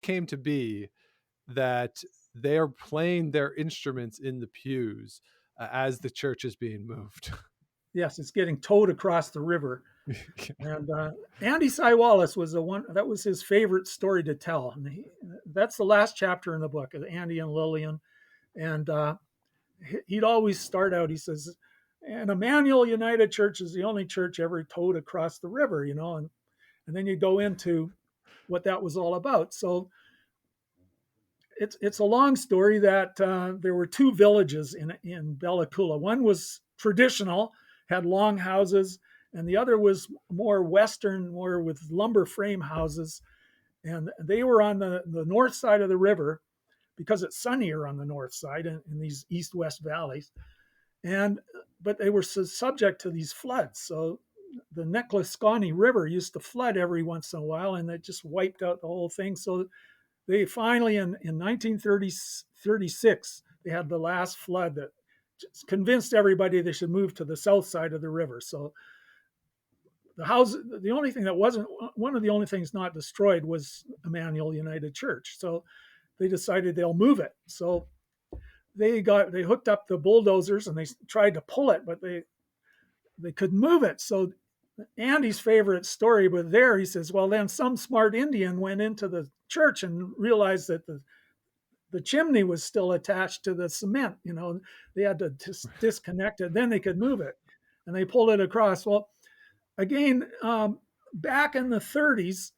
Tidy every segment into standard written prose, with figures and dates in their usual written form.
came to be that they are playing their instruments in the pews as the church is being moved. Yes, it's getting towed across the river. And Andy Cy Wallace was the one that was his favorite story to tell. And that's the last chapter in the book, Andy and Lillian. And he'd always start out, he says, and Emmanuel United Church is the only church ever towed across the river, and then you go into what that was all about. So it's a long story that there were two villages in Bella Coola. One was traditional, had long houses, and the other was more Western, more with lumber frame houses. And they were on the north side of the river because it's sunnier on the north side in these east-west valleys. But they were subject to these floods. So the Necklaskawny River used to flood every once in a while, and it just wiped out the whole thing. So they finally, in 1936, they had the last flood that just convinced everybody they should move to the south side of the river. So the house, the only thing that wasn't, one of the only things not destroyed was Emmanuel United Church. So they decided they'll move it. So they hooked up the bulldozers and they tried to pull it, but they couldn't move it. So Andy's favorite story, but there he says, well, then some smart Indian went into the church and realized that the chimney was still attached to the cement. They had to disconnect it, then they could move it, and they pulled it across. Well, again, back in the 30s,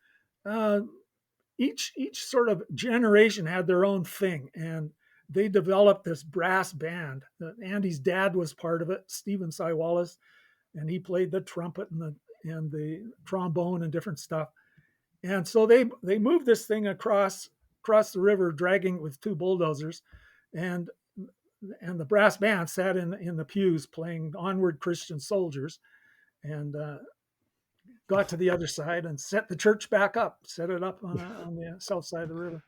each sort of generation had their own thing, and they developed this brass band. Andy's dad was part of it, Stephen Cy Wallace, and he played the trumpet and the trombone and different stuff. And so they moved this thing across the river, dragging it with two bulldozers, and the brass band sat in the pews playing "Onward, Christian Soldiers," and got to the other side and set the church back up, set it up on the south side of the river.